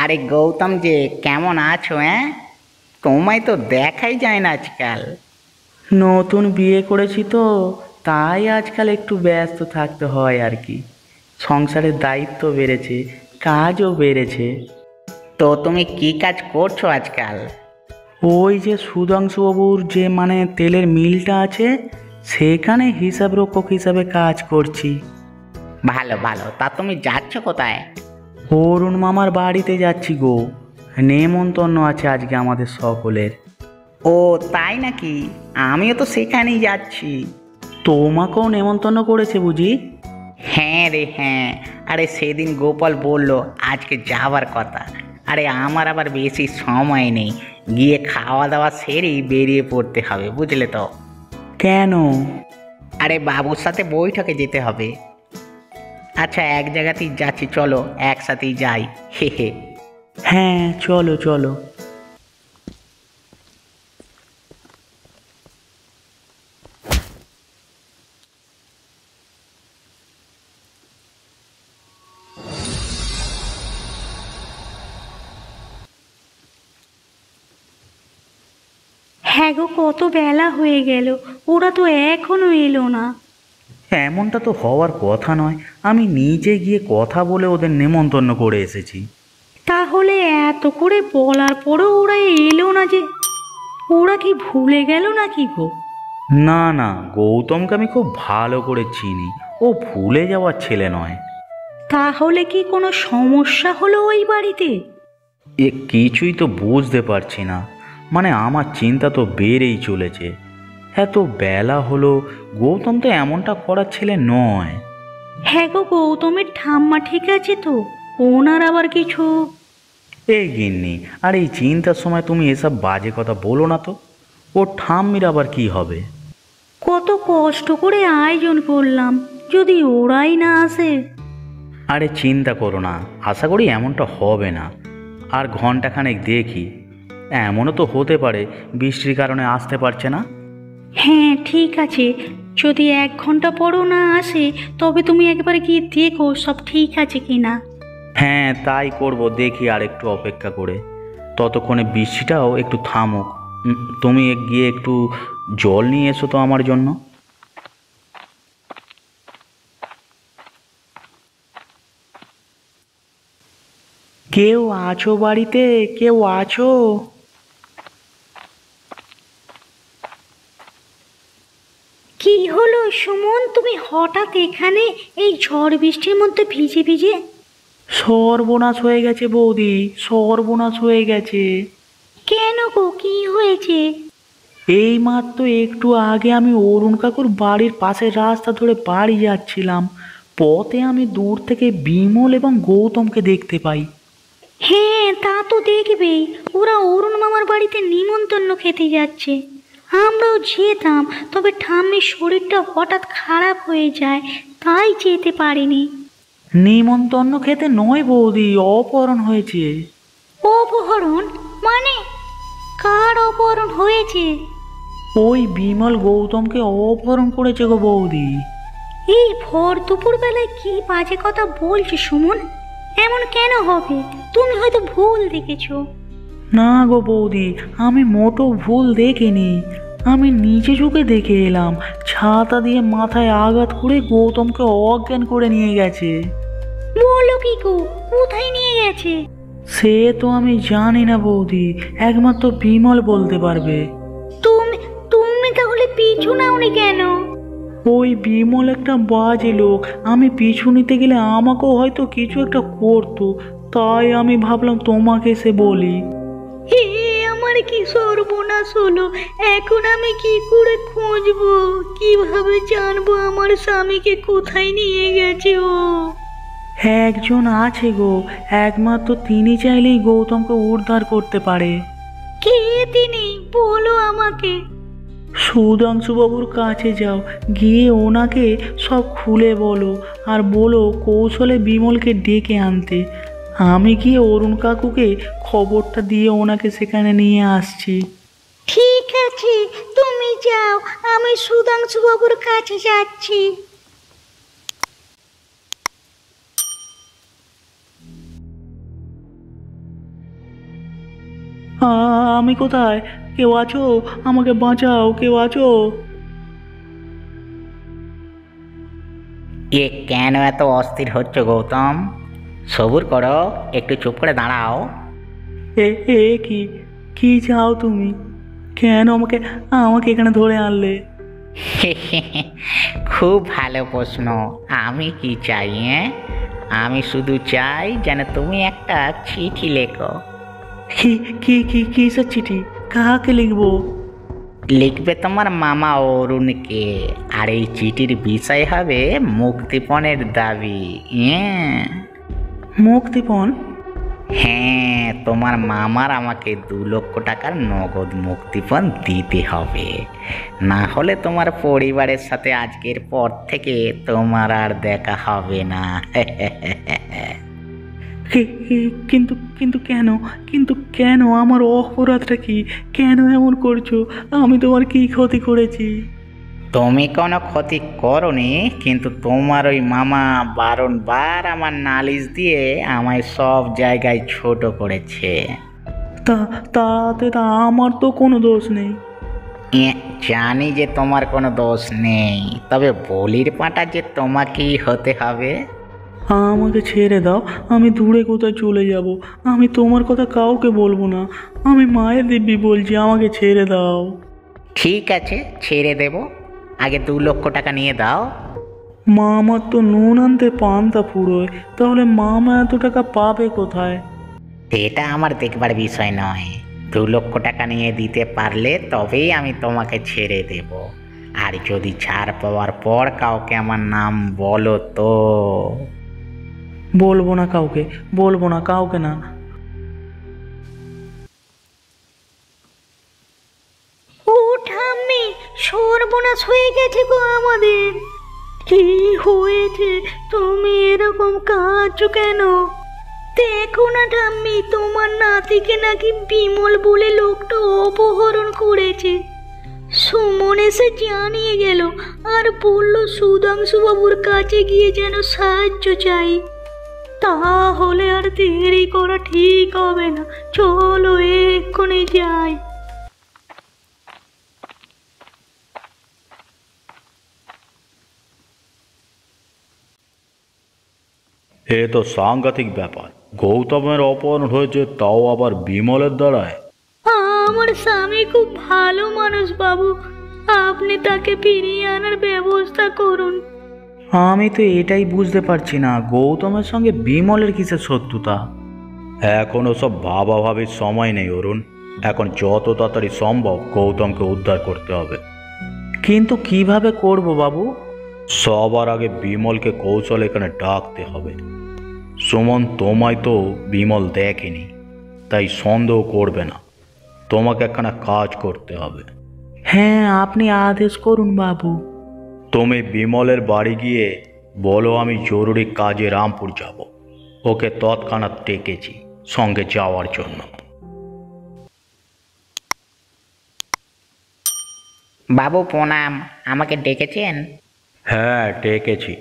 আরে গৌতম যে কেমন আছো? তোমায় তো দেখাই যায় না আজকাল। নতুন বিয়ে করেছি তো, তাই আজকাল একটু ব্যস্ত থাকতে হয় আর কি। সংসারের দায়িত্ব বেড়েছে, কাজও বেড়েছে। তো তুমি কি কাজ করছো আজকাল? ওই যে সুধাংশুবাবুর যে তেলের মিলটা আছে, সেখানে হিসাব রক্ষক হিসাবে কাজ করছি। ভালো ভালো, তা তুমি যাচ্ছ কোথায়? অরুণ মামার বাড়িতে যাচ্ছি গো। নেমন্তন্ন আছে আজকে আমাদের সকলের। ও তাই নাকি? আমিও তো সেখানেই যাচ্ছি। তোমাকেও নেমন্তন্ন করেছে বুঝি? হ্যাঁ রে হ্যাঁ। আরে সেদিন গোপাল বলল আজকে যাওয়ার কথা। আরে আমার আবার বেশি সময় নেই, গিয়ে খাওয়া দাওয়া সেরেই বেরিয়ে পড়তে হবে, বুঝলে তো? কেন? আরে বাবুর সাথে বৈঠকে যেতে হবে। আচ্ছা, এক জায়গাতেই যাচ্ছি, চলো একসাথেই যাই। হে হে। হ্যাঁ, চলো চলো। হ্যাঁ গো, কত বেলা হয়ে গেল, ওরা তো এখনো এলো না। এমনটা তো হওয়ার কথা নয়। আমি নিজে গিয়ে কথা বলে ওদের নেমন্তন্ন করে এসেছি। তাহলে এত করে বলার পরও ওরা এলো না যে? ওরা কি ভুলে গেল নাকি গো? না না, গৌতমকে আমি খুব ভালো করে চিনি। ও ভুলে যাওয়ার ছেলে নয়। তাহলে কি কোনো সমস্যা হলো ওই বাড়িতে? কিছুই তো বুঝতে পারছি না। আমার চিন্তা তো বেড়েই চলেছে। এত বেলা হলো, গৌতম তো এমনটা করার ছেলে নয়। হ্যাঁ গো, গৌতমের ঠাম্মা ঠিক আছে তো? ওনার আবার কিছু? এই গিন্নি, আর এই চিন্তার সময় তুমি এসব বাজে কথা বলো না তো। ওর ঠাম্মির আবার কি হবে? কত কষ্ট করে আয়োজন করলাম, যদি ওরাই না আসে? আরে চিন্তা করো না, আশা করি এমনটা হবে না। আর ঘন্টাখানেক দেখি। এমনও তো হতে পারে বৃষ্টির কারণে আসতে পারছে না। হ্যাঁ ঠিক আছে, যদি 1 ঘন্টা পরও না আসে তবে তুমি একবার গিয়ে দেখো সব ঠিক আছে কি না। হ্যাঁ তাই করব, দেখি আর একটু অপেক্ষা করে। ততক্ষণে বৃষ্টিটাও একটু থামুক। তুমি গিয়ে একটু জল নিয়ে এসো তো আমার জন্য। কেউ আছো বাড়িতে? কেউ আছো? কি হলো সুমন, তুমি হঠাৎ এখানে এই ঝড় বৃষ্টির মধ্যে ভিজে ভিজে? সর্বনাশ হয়ে গেছে বৌদি, সর্বনাশ হয়ে গেছে। কেন গো, কি হয়েছে? এই মাত্র একটু আগে আমি অরুণ কাকুর বাড়ির পাশের রাস্তা ধরে বাড়ি যাচ্ছিলাম। পথে আমি দূর থেকে বিমল এবং গৌতমকে দেখতে পাই। হ্যাঁ তা তো দেখবেই, ওরা অরুণ মামার বাড়িতে নিমন্ত্রণ খেতে যাচ্ছে। আমরাও যেতাম, তবে ঠাম্মির শরীরটা হঠাৎ খারাপ হয়ে যায়, তাই যেতে পারিনি। নিমন্ত্রণ খেতে নয় বৌদি, অপহরণ হয়েছে। অপহরণ? মানে কার অপহরণ হয়েছে? ওই বিমল গৌতমকে অপহরণ করেছে গো বৌদি। এই ভর দুপুর বেলায় কি বাজে কথা বলছো সুমন? এমন কেন হবে? তুমি হয়তো ভুল দেখেছো। না গো বৌদি, আমি মোটো ভুল দেখিনি। আমি নিজে চোখে দেখে এলাম, ছাতা দিয়ে মাথায় আঘাত করে গৌতমকে অজ্ঞান করে নিয়ে গেছে। বলো কি গো, কোথায় নিয়ে গেছে? সে তো আমি জানি না বৌদি, একমাত্র বিমল বলতে পারবে। তুমি তুমি তাহলে পিছু নাওনি কেন? ওই বিমল একটা বাজে লোক, আমি পিছু নিতে গেলে আমাকেও হয়তো কিছু একটা করতো। তাই আমি ভাবলাম তোমাকে সে বলি। হে, আমার কি সর্বনাশ হলো! এখন আমি কি করে খুঁজবো, কিভাবে জানবো আমার স্বামীকে কোথায় নিয়ে গেছে ও? একজন আছে গো, একমাত্র তিনি চাইলেই গৌতমকে উদ্ধার করতে পারে। কে তিনি, বলো আমাকে। সুধাংশুবাবুর কাছে যাও, গিয়ে ওনাকে সব খুলে বলো। আর বলো কৌশলে বিমলকে ডেকে আনতে। আমি গিয়ে অরুণ কাকুকে খবরটা দিয়ে ওনাকে সেখানে নিয়ে আসছি। ঠিক আছে, তুমি যাও, আমি সুধাংশু বাবুর কাছে যাচ্ছি। আমি কোথায়? কেউ আছো? আমাকে বাঁচাও, কেউ আছো? কেন এত অস্থির হচ্ছ গৌতম? সবুর করো, একটু চুপ করে দাঁড়াও। এ এ কি কি চাও তুমি? কেন আমাকে আমাকে এখানে ধরে আনলে? খুব ভালো প্রশ্ন। আমি কি চাই? আমি শুধু চাই যেন তুমি একটা চিঠি লেখো। কি কি কি কিসের চিঠি? কাকে লিখবো? লিখবে তোমার মামা অরুণকে, আর এই চিঠির বিষয় হবে মুক্তিপণের দাবি। মুক্তিপণ? হ্যাঁ, তোমার মামার আমাকে 2 লক্ষ টাকার নগদ মুক্তিপণ দিতে হবে, না হলে তোমার পরিবারের সাথে আজকের পর থেকে তোমার আর দেখা হবে না। কিন্তু কিন্তু কেন? কিন্তু কেন? আমার অপরাধটা কি? কেন এমন করছো? আমি তোমার কি ক্ষতি করেছি? তুমি কোনো ক্ষতি করনি, কিন্তু তোমার ওই মামা বারংবার আমার নালিশ দিয়ে আমায় সব জায়গায় ছোট করেছে। তাতে আমার তো কোনো দোষ নেই। জানি যে তোমার কোনো দোষ নেই, তবে বলির পাঁটা যে তোমাকেই হতে হবে। আমাকে ছেড়ে দাও, আমি দূরে কোথায় চলে যাব। আমি তোমার কথা কাউকে বলবো না। আমি মায়ের দিব্যি বলছি, আমাকে ছেড়ে দাও। ঠিক আছে, ছেড়ে দেব। আগে 2 লক্ষ টাকা নিয়ে দাও। মামার তো নুন আনতে পান্তা ফুরোয়, তাহলে মামা এত টাকা পাবে কোথায়? এটা আমার দেখবার বিষয় নয়। 2 লক্ষ টাকা নিয়ে দিতে পারলে তবেই আমি তোমাকে ছেড়ে দেব। আর যদি ছাড় পাওয়ার পর কাউকে আমার নাম বলো তো। বলবো না কাউকে, বলবো না কাউকে না। ও ঠাম্মি, সর্বনাশ হয়ে গেছে গো আমাদের। কি হয়েছে? তুমি এরকম কাঁদছো কেন? দেখো না ঠাম্মি, তোমার নাতিকে নাকি বিমল বলে লোকটা অপহরণ করেছে। সুমন এসে জানিয়ে গেল, আর বলল সুধাংশু বাবুর কাছে গিয়ে যেন সাহায্য চাই। তাহলে আর দেরি করা ঠিক হবে না, চলো এক্ষুনি যাই। এ তো সাংঘাতিক ব্যাপার। গৌতমের অপহরণ হয়েছে, তাও আবার বিমলের দ্বারায়। আমার স্বামী খুব ভালো মানুষ বাবু, আপনি তাকে ফিরিয়ে আনার ব্যবস্থা করুন। আমি তো এটাই বুঝতে পারছি না, গৌতমের সঙ্গে বিমলের কিসের শত্রুতা? এখন ওসব ভাবাভাবির সময় নেই অরুণ। এখন যত তাড়াতাড়ি সম্ভব গৌতমকে উদ্ধার করতে হবে। কিন্তু কিভাবে করব বাবু? সবার আগে বিমলকে কৌশল এখানে ডাকতে হবে। সুমন তোমায় তো বিমল দেখেনি, তাই সন্দেহ করবে না। তোমাকে একখানা কাজ করতে হবে। হ্যাঁ, আপনি আদেশ করুন বাবু। তুমি বিমলের বাড়ি গিয়ে বলো আমি জরুরি কাজে রামপুর যাব। ওকে তৎক্ষণাৎ ডেকেছি সঙ্গে যাওয়ার জন্য। বাবু প্রণাম, আমাকে ডেকেছেন? হ্যাঁ, ডেকেছি।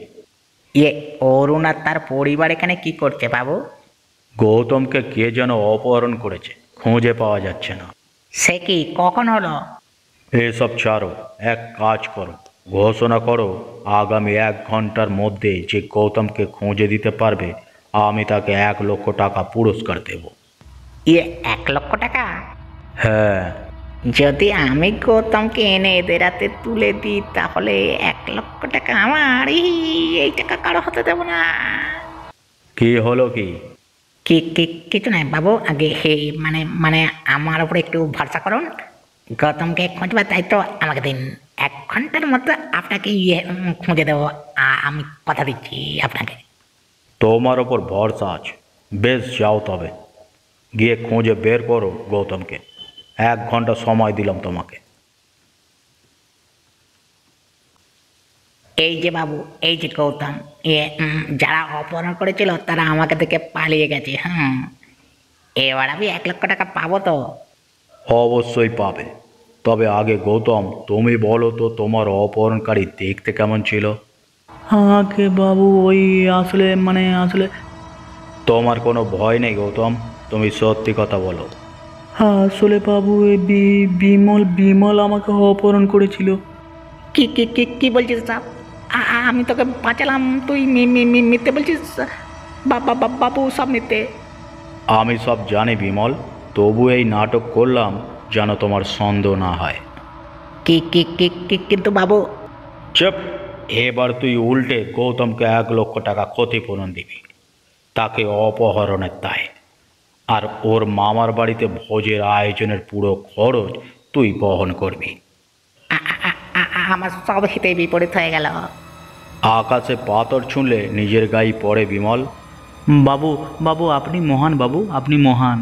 অরুণ আর তার পরিবার এখানে কি করছে বাবু? গৌতমকে কে যেন অপহরণ করেছে, খুঁজে পাওয়া যাচ্ছে না। সে কি, কখন হলো? এসব ছাড়ো, এক কাজ করো, ঘোষণা করো আগামী 1 ঘন্টার মধ্যে যে গৌতমকে খুঁজে দিতে পারবে আমি তাকে 1 লক্ষ টাকা পুরস্কার দেব। 1 লক্ষ টাকা? হ্যাঁ। যদি আমি গৌতমকে এনে এদের হাতে তুলে দিই তাহলে 1 লক্ষ টাকা আমার। এই টাকা কারো হাতে দেবো না। কি হলো কি? কিছু নাই বাবু, আগে মানে মানে আমার উপরে একটু ভরসা করুন। গৌতমকে খুঁজবার দায়িত্ব আমাকে দিন। 1 ঘন্টার মধ্যে আপনাকে খুঁজে দেবো, আমি কথা দিচ্ছি আপনাকে। তোমার ওপর ভরসা আছে, বেশ যাও তবে। গিয়ে খুঁজে বের করো গৌতমকে। 1 ঘন্টা সময় দিলাম তোমাকে। এই যে বাবু, এই যে গৌতম। যারা অপহরণ করেছিল তারা আমাকে থেকে পালিয়ে গেছে। এবার আমি 1 লক্ষ টাকা পাবো তো? অবশ্যই পাবে, তবে আগে গৌতম তুমি বলো তো তোমার অপহরণকারী দেখতে কেমন ছিল? আগে বাবু, ওই আসলে তোমার কোনো ভয় নেই গৌতম, তুমি সত্যি কথা বলো। আসলে বাবু বিমল বিমল আমাকে অপহরণ করেছিল। কি কি কি কি বলছিস সাপ? আমি তোকে বাঁচালাম, তুই মিথ্যে বলছিস? বাবু সব মিথ্যে। আমি সব জানি বিমল, তবু এই নাটক করলাম যেন তোমার সন্দেহ না হয়। কি কি কি কি কিন্তু বাবু। চুপ! এবার তুই উল্টে গৌতমকে 1 লক্ষ টাকা ক্ষতিপূরণ দিবি, তাকে অপহরণের দায়। আর ওর মামার বাড়িতে ভোজের আয়োজনের পুরো খরচ তুই বহন করবি। আমার সব হিতে বিপরীত হয়ে গেল। আকাশে পাথর ছুঁড়লে নিজের গায়ে পড়ে বিমল। বাবু বাবু আপনি মহান, বাবু আপনি মহান।